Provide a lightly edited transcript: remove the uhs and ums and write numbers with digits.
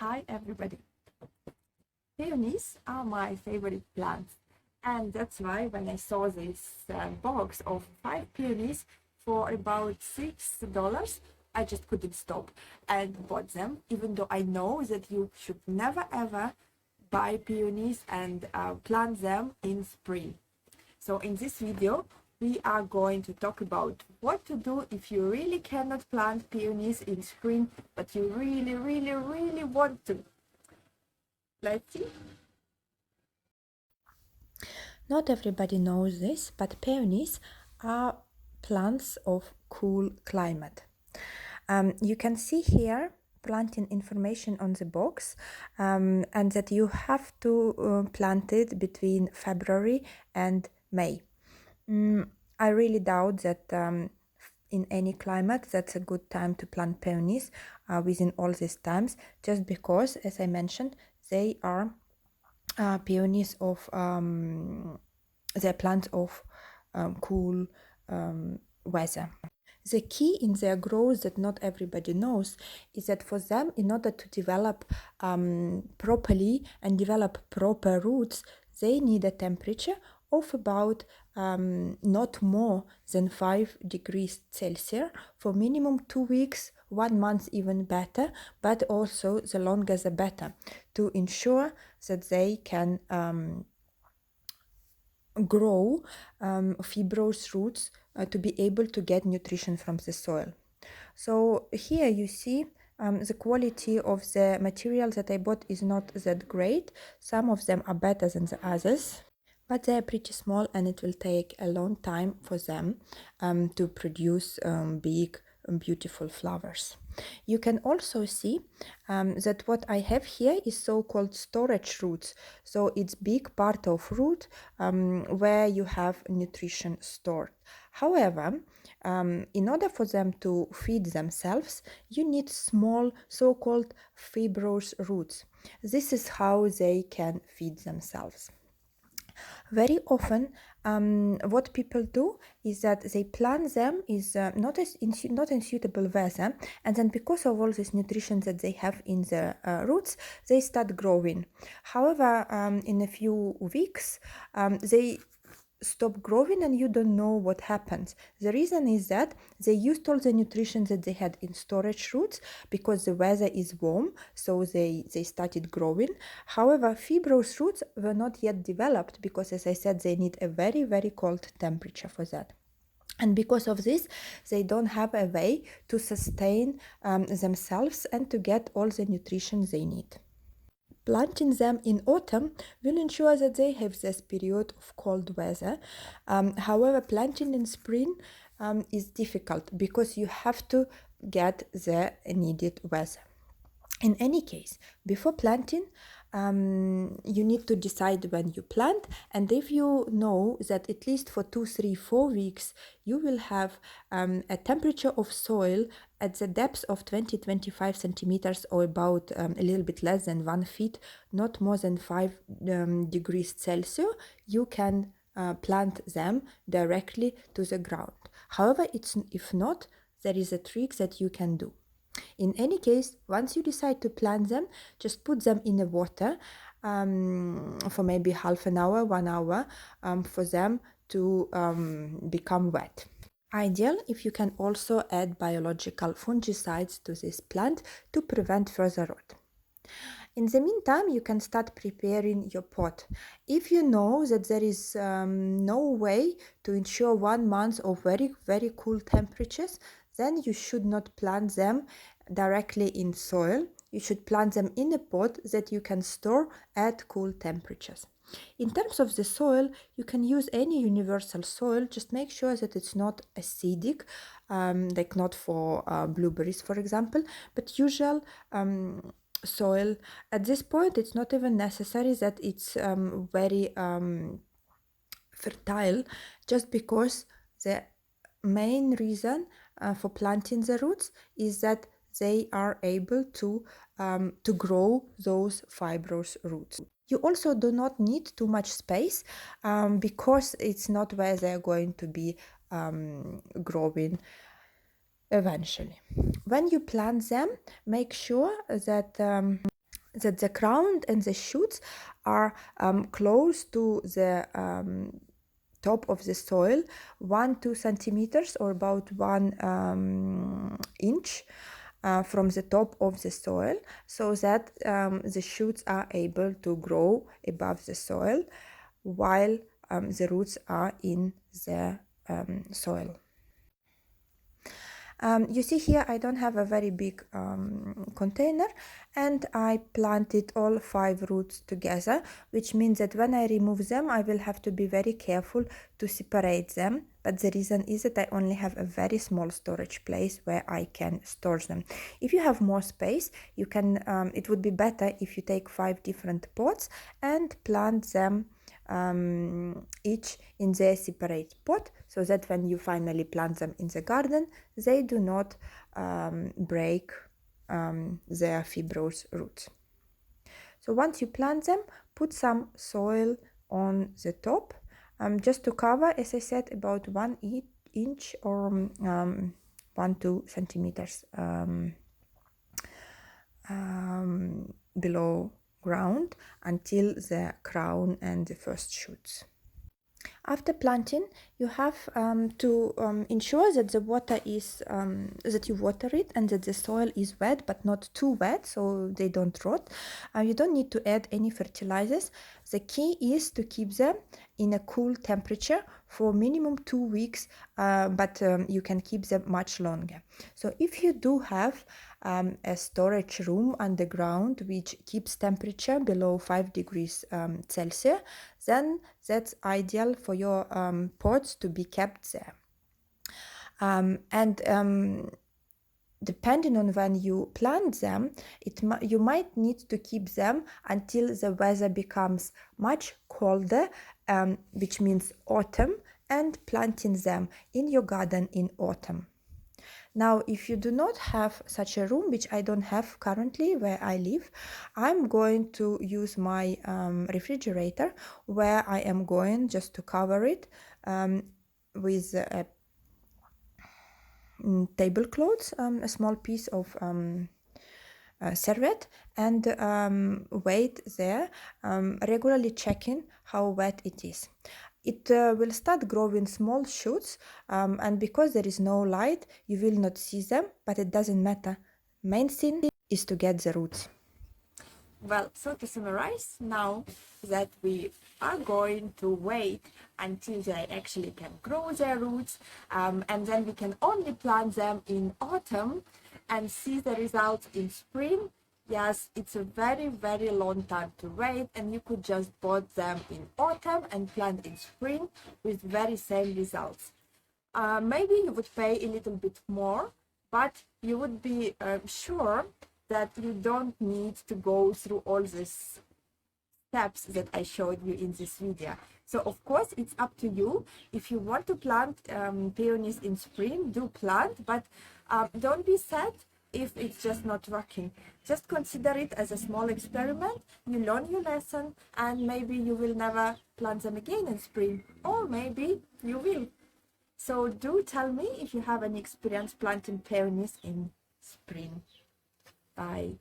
Hi everybody! Peonies are my favorite plants, and that's why when I saw this box of 5 peonies for about $6, I just couldn't stop and bought them, even though I know that you should never ever buy peonies and plant them in spring. So in this video, we are going to talk about what to do if you really cannot plant peonies in spring, but you really want to. Let's see. Not everybody knows this, but peonies are plants of cool climate. You can see here planting information on the box, and that you have to plant it between February and May. I really doubt that in any climate that's a good time to plant peonies within all these times, just because, as I mentioned, they are peonies of they're plants of cool weather. The key in their growth that not everybody knows is that for them, in order to develop properly and develop proper roots, they need a temperature of about not more than 5 degrees Celsius for minimum 2 weeks, 1 month even better, but also the longer the better, to ensure that they can grow fibrous roots to be able to get nutrition from the soil. So here you see the quality of the material that I bought is not that great. Some of them are better than the others, but they're pretty small and it will take a long time for them to produce big beautiful flowers. You can also see that what I have here is so-called storage roots. So it's big part of root where you have nutrition stored. However, in order for them to feed themselves, you need small so-called fibrous roots. This is how they can feed themselves. Very often, what people do is that they plant them is not in suitable weather, and then because of all this nutrition that they have in the roots, they start growing. However, in a few weeks, they stop growing and you don't know what happens. The reason is that they used all the nutrition that they had in storage roots because the weather is warm, so they started growing. However, fibrous roots were not yet developed because, as I said, they need a very cold temperature for that. And because of this, they don't have a way to sustain themselves and to get all the nutrition they need. Planting them in autumn will ensure that they have this period of cold weather. However, planting in spring is difficult because you have to get the needed weather. In any case, before planting, you need to decide when you plant, and if you know that at least for 2, 3, 4 weeks you will have a temperature of soil at the depth of 20-25 centimeters or about a little bit less than 1 feet, not more than 5 degrees Celsius, you can plant them directly to the ground. However, if not, there is a trick that you can do. In any case, once you decide to plant them, just put them in the water for maybe half an hour, 1 hour, for them to become wet. Ideal if you can also add biological fungicides to this plant to prevent further rot. In the meantime, you can start preparing your pot. If you know that there is no way to ensure 1 month of very cool temperatures, then you should not plant them directly in soil. You should plant them in a pot that you can store at cool temperatures. In terms of the soil, you can use any universal soil. Just make sure that it's not acidic, like not for blueberries, for example, but usual soil. At this point, it's not even necessary that it's very fertile, just because the main reason for planting the roots is that they are able to grow those fibrous roots. You also do not need too much space because it's not where they're going to be growing eventually. When you plant them, make sure that that the crown and the shoots are close to the top of the soil, 1-2 centimeters or about 1 inch from the top of the soil, so that the shoots are able to grow above the soil while the roots are in the soil. You see here I don't have a very big container, and I planted all 5 roots together, which means that when I remove them I will have to be very careful to separate them. But the reason is that I only have a very small storage place where I can store them. If you have more space, you can it would be better if you take 5 different pots and plant them each in their separate pot, so that when you finally plant them in the garden, they do not break their fibrous roots. So once you plant them, put some soil on the top, just to cover, as I said, about 1 inch or 1-2 centimeters below ground until the crown and the first shoots. After planting, you have to ensure that the water is that you water it and that the soil is wet but not too wet, so they don't rot. You don't need to add any fertilizers. The key is to keep them in a cool temperature for minimum 2 weeks, but you can keep them much longer. So if you do have a storage room underground which keeps temperature below 5 degrees Celsius, then that's ideal for your pots to be kept there. Depending on when you plant them, you might need to keep them until the weather becomes much colder, which means autumn, and planting them in your garden in autumn. Now, if you do not have such a room, which I don't have currently where I live, I'm going to use my refrigerator, where I am going just to cover it with a tablecloth, a small piece of serviette, and wait there, regularly checking how wet it is. It will start growing small shoots, and because there is no light, you will not see them, but it doesn't matter. Main thing is to get the roots. Well, so to summarize, now that we are going to wait until they actually can grow their roots, and then we can only plant them in autumn and see the results in spring. Yes, it's a very, very long time to wait, and you could just pot them in autumn and plant in spring with very same results. Maybe you would pay a little bit more, but you would be sure that you don't need to go through all these steps that I showed you in this video. So of course it's up to you. If you want to plant peonies in spring, do plant, but don't be sad if it's just not working. Just consider it as a small experiment. You learn your lesson, and maybe you will never plant them again in spring, or maybe you will. So do tell me if you have any experience planting peonies in spring. Bye.